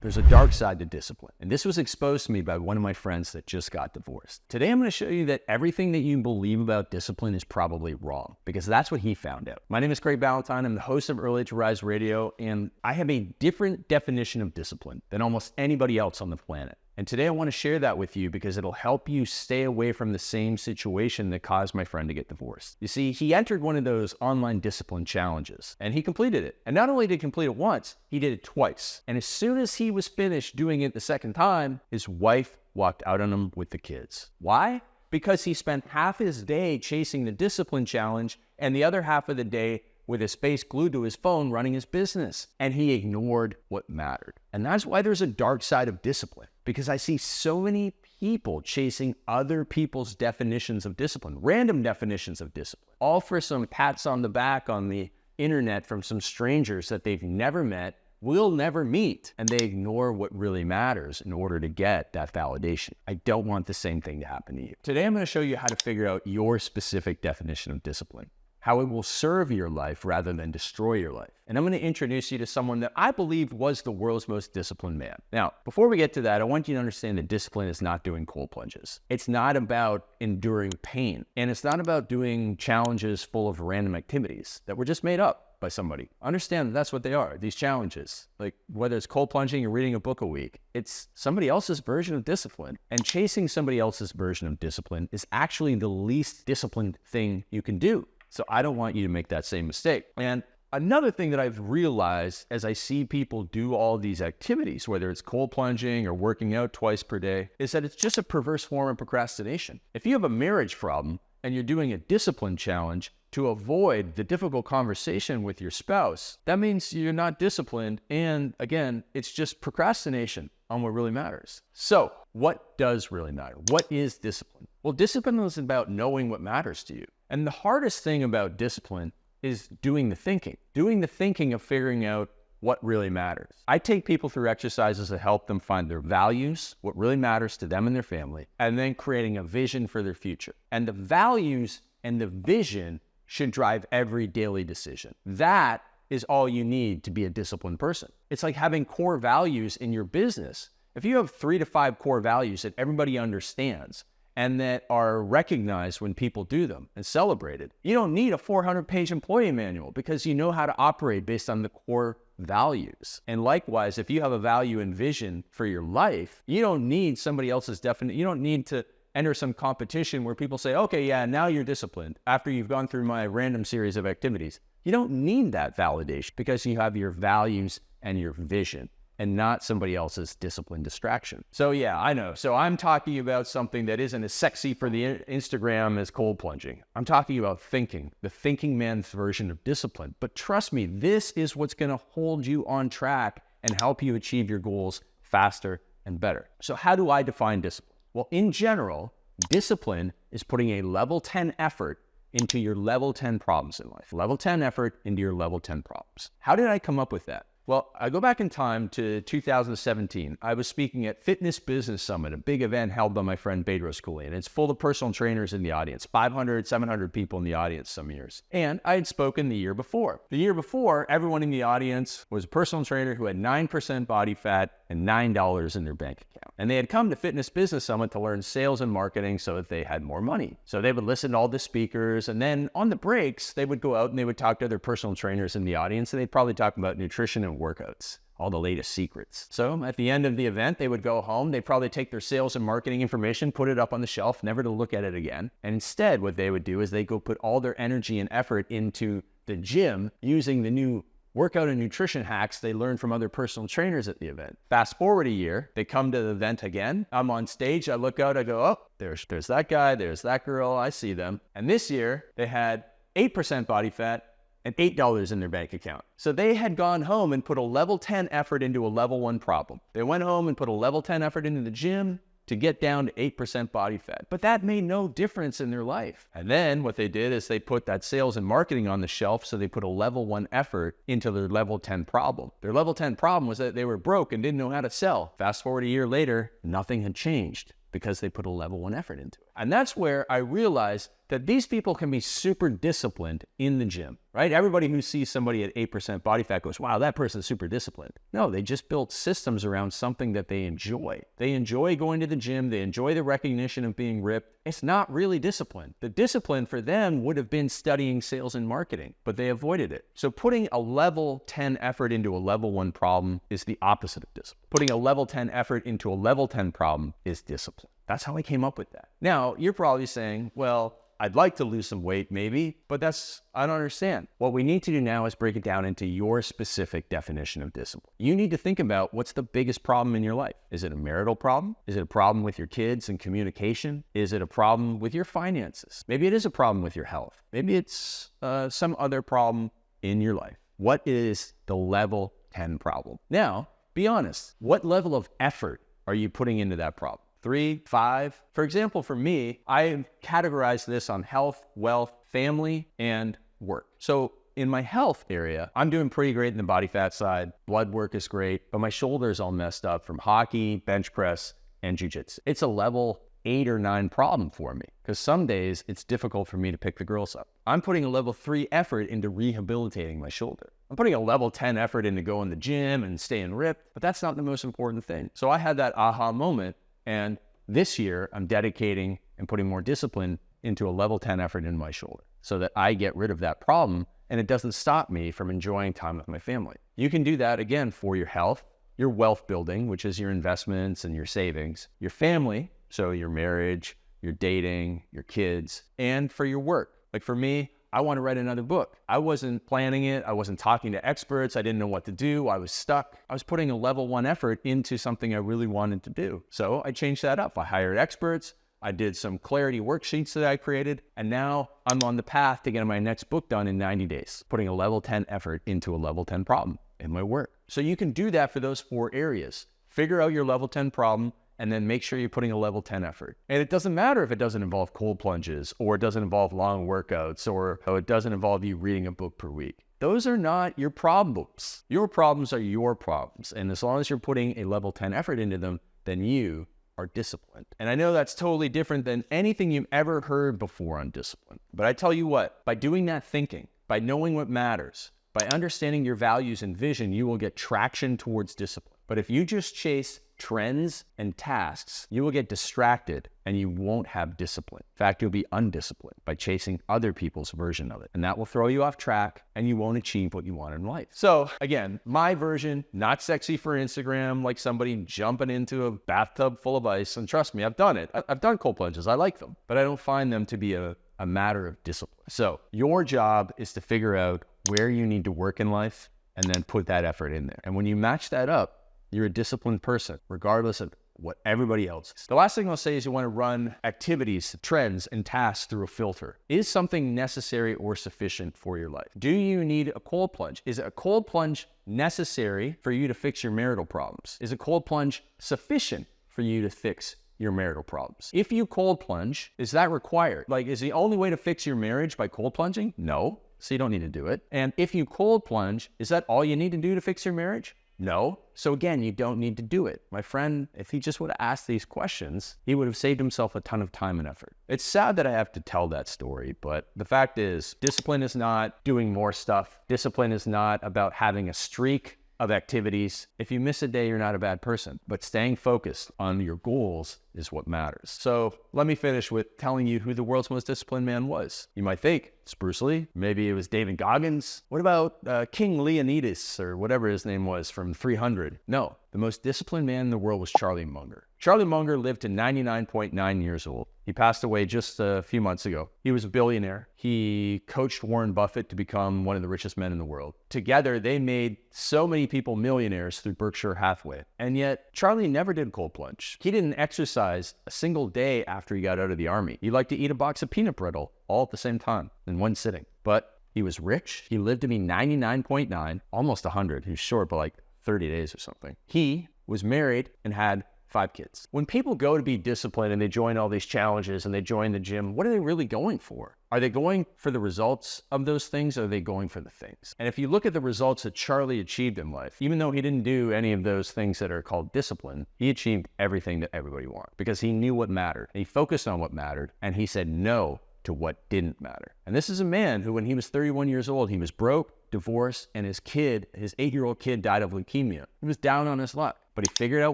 There's a dark side to discipline, and this was exposed to me by one of my friends that just got divorced. Today, I'm going to show you that everything that you believe about discipline is probably wrong, because that's what he found out. My name is Craig Ballantyne. I'm the host of Early to Rise Radio, and I have a different definition of discipline than almost anybody else on the planet. And today I want to share that with you because it'll help you stay away from the same situation that caused my friend to get divorced. You see, he entered one of those online discipline challenges and he completed it. And not only did he complete it once, he did it twice. And as soon as he was finished doing it the second time, his wife walked out on him with the kids. Why? Because he spent half his day chasing the discipline challenge and the other half of the day with his face glued to his phone running his business. And he ignored what mattered. And that's why there's a dark side of discipline, because I see so many people chasing other people's definitions of discipline, random definitions of discipline, all for some pats on the back on the internet from some strangers that they've never met, will never meet, and they ignore what really matters in order to get that validation. I don't want the same thing to happen to you. Today, I'm going to show you how to figure out your specific definition of discipline, how it will serve your life rather than destroy your life. And I'm going to introduce you to someone that I believe was the world's most disciplined man. Now, before we get to that, I want you to understand that discipline is not doing cold plunges. It's not about enduring pain. And it's not about doing challenges full of random activities that were just made up by somebody. Understand that that's what they are, these challenges. Like whether it's cold plunging or reading a book a week, it's somebody else's version of discipline. And chasing somebody else's version of discipline is actually the least disciplined thing you can do. So I don't want you to make that same mistake. And another thing that I've realized as I see people do all these activities, whether it's cold plunging or working out twice per day, is that it's just a perverse form of procrastination. If you have a marriage problem and you're doing a discipline challenge to avoid the difficult conversation with your spouse, that means you're not disciplined. And again, it's just procrastination on what really matters. So what does really matter? What is discipline? Well, discipline is about knowing what matters to you. And the hardest thing about discipline is doing the thinking of figuring out what really matters. I take people through exercises that help them find their values, what really matters to them and their family, and then creating a vision for their future. And the values and the vision should drive every daily decision. That is all you need to be a disciplined person. It's like having core values in your business. If you have 3 to 5 core values that everybody understands, and that are recognized when people do them and celebrated, you don't need a 400-page employee manual because you know how to operate based on the core values. And likewise, if you have a value and vision for your life, you don't need somebody else's definition. You don't need to enter some competition where people say, okay, yeah, now you're disciplined after you've gone through my random series of activities. You don't need that validation because you have your values and your vision, and not somebody else's discipline distraction. So yeah, I know. So I'm talking about something that isn't as sexy for the Instagram as cold plunging. I'm talking about thinking, the thinking man's version of discipline. But trust me, this is what's gonna hold you on track and help you achieve your goals faster and better. So how do I define discipline? Well, in general, discipline is putting a level 10 effort into your level 10 problems in life. Level 10 effort into your level 10 problems. How did I come up with that? Well, I go back in time to 2017. I was speaking at Fitness Business Summit, a big event held by my friend Bedros Keuilian. It's full of personal trainers in the audience, 500, 700 people in the audience some years. And I had spoken the year before. The year before, everyone in the audience was a personal trainer who had 9% body fat and $9 in their bank account. And they had come to Fitness Business Summit to learn sales and marketing so that they had more money. So they would listen to all the speakers, and then on the breaks, they would go out and they would talk to other personal trainers in the audience, and they'd probably talk about nutrition and workouts, all the latest secrets. So at the end of the event, they would go home, they'd probably take their sales and marketing information, put it up on the shelf, never to look at it again. And instead, what they would do is they go put all their energy and effort into the gym using the new workout and nutrition hacks they learned from other personal trainers at the event. Fast forward a year, they come to the event again. I'm on stage, I look out, I go, oh, there's that guy, there's that girl, I see them. And this year, they had 8% body fat and $8 in their bank account. So they had gone home and put a level 10 effort into a level 1 problem. They went home and put a level 10 effort into the gym to get down to 8% body fat. But that made no difference in their life. And then what they did is they put that sales and marketing on the shelf, so they put a level 1 effort into their level 10 problem. Their level 10 problem was that they were broke and didn't know how to sell. Fast forward a year later, nothing had changed because they put a level 1 effort into it. And that's where I realized that these people can be super disciplined in the gym, right? Everybody who sees somebody at 8% body fat goes, wow, that person's super disciplined. No, they just built systems around something that they enjoy. They enjoy going to the gym. They enjoy the recognition of being ripped. It's not really discipline. The discipline for them would have been studying sales and marketing, but they avoided it. So putting a level 10 effort into a level 1 problem is the opposite of discipline. Putting a level 10 effort into a level 10 problem is discipline. That's how I came up with that. Now, you're probably saying, well, I'd like to lose some weight maybe, but I don't understand. What we need to do now is break it down into your specific definition of discipline. You need to think about what's the biggest problem in your life. Is it a marital problem? Is it a problem with your kids and communication? Is it a problem with your finances? Maybe it is a problem with your health. Maybe it's some other problem in your life. What is the level 10 problem? Now, be honest. What level of effort are you putting into that problem? 3, 5. For example, for me, I categorize this on health, wealth, family, and work. So in my health area, I'm doing pretty great in the body fat side. Blood work is great, but my shoulder's all messed up from hockey, bench press, and jiu-jitsu. It's a level 8 or 9 problem for me because some days it's difficult for me to pick the girls up. I'm putting a level 3 effort into rehabilitating my shoulder. I'm putting a level 10 effort into going to the gym and staying ripped, but that's not the most important thing. So I had that aha moment. And this year, I'm dedicating and putting more discipline into a level 10 effort in my shoulder so that I get rid of that problem and it doesn't stop me from enjoying time with my family. You can do that, again, for your health, your wealth building, which is your investments and your savings, your family, so your marriage, your dating, your kids, and for your work. Like for me, I want to write another book. I wasn't planning it. I wasn't talking to experts. I didn't know what to do. I was stuck. I was putting a level 1 effort into something I really wanted to do. So I changed that up. I hired experts. I did some clarity worksheets that I created. And now I'm on the path to getting my next book done in 90 days, putting a level 10 effort into a level 10 problem in my work. So you can do that for those 4 areas. Figure out your level 10 problem, and then make sure you're putting a level 10 effort. And it doesn't matter if it doesn't involve cold plunges, or it doesn't involve long workouts, or it doesn't involve you reading a book per week. Those are not your problems. Your problems are your problems. And as long as you're putting a level 10 effort into them, then you are disciplined. And I know that's totally different than anything you've ever heard before on discipline. But I tell you what, by doing that thinking, by knowing what matters, by understanding your values and vision, you will get traction towards discipline. But if you just chase trends and tasks, you will get distracted and you won't have discipline. In fact, you'll be undisciplined by chasing other people's version of it. And that will throw you off track and you won't achieve what you want in life. So again, my version, not sexy for Instagram, like somebody jumping into a bathtub full of ice. And trust me, I've done it. I've done cold plunges. I like them, but I don't find them to be a matter of discipline. So your job is to figure out where you need to work in life and then put that effort in there. And when you match that up, you're a disciplined person, regardless of what everybody else is. The last thing I'll say is you want to run activities, trends, and tasks through a filter. Is something necessary or sufficient for your life? Do you need a cold plunge? Is a cold plunge necessary for you to fix your marital problems? Is a cold plunge sufficient for you to fix your marital problems? If you cold plunge, is that required? Like, is the only way to fix your marriage by cold plunging? No. So you don't need to do it. And if you cold plunge, is that all you need to do to fix your marriage? No. So again, you don't need to do it. My friend, if he just would have asked these questions, he would have saved himself a ton of time and effort. It's sad that I have to tell that story, but the fact is, discipline is not doing more stuff. Discipline is not about having a streak of activities. If you miss a day, you're not a bad person, but staying focused on your goals is what matters. So let me finish with telling you who the world's most disciplined man was. You might think it's Bruce Lee. Maybe it was David Goggins. What about King Leonidas or whatever his name was from 300? No, the most disciplined man in the world was Charlie Munger. Charlie Munger lived to 99.9 years old. He passed away just a few months ago. He was a billionaire. He coached Warren Buffett to become one of the richest men in the world. Together, they made so many people millionaires through Berkshire Hathaway. And yet, Charlie never did cold plunge. He didn't exercise a single day after he got out of the army. He liked to eat a box of peanut brittle all at the same time in one sitting. But he was rich. He lived to be 99.9, almost 100. He was short by like 30 days or something. He was married and had 5 kids. When people go to be disciplined and they join all these challenges and they join the gym, what are they really going for? Are they going for the results of those things, or are they going for the things? And if you look at the results that Charlie achieved in life, even though he didn't do any of those things that are called discipline, he achieved everything that everybody wants because he knew what mattered. He focused on what mattered, and he said no to what didn't matter. And this is a man who, when he was 31 years old, he was broke, divorced, and his 8-year-old kid died of leukemia. He was down on his luck, but he figured out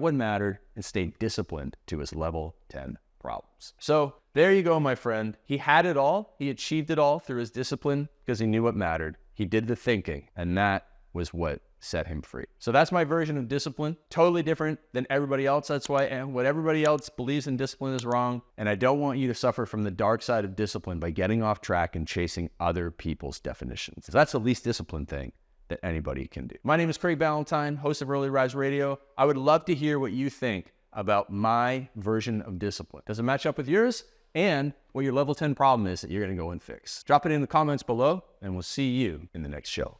what mattered and stayed disciplined to his level 10 problems. So there you go, my friend. He had it all. He achieved it all through his discipline because he knew what mattered. He did the thinking, and that was what set him free. So that's my version of discipline. Totally different than everybody else. That's why what everybody else believes in discipline is wrong. And I don't want you to suffer from the dark side of discipline by getting off track and chasing other people's definitions. That's the least disciplined thing that anybody can do. My name is Craig Ballantyne, host of Early Rise Radio. I would love to hear what you think about my version of discipline. Does it match up with yours? And what your level 10 problem is that you're going to go and fix. Drop it in the comments below, and we'll see you in the next show.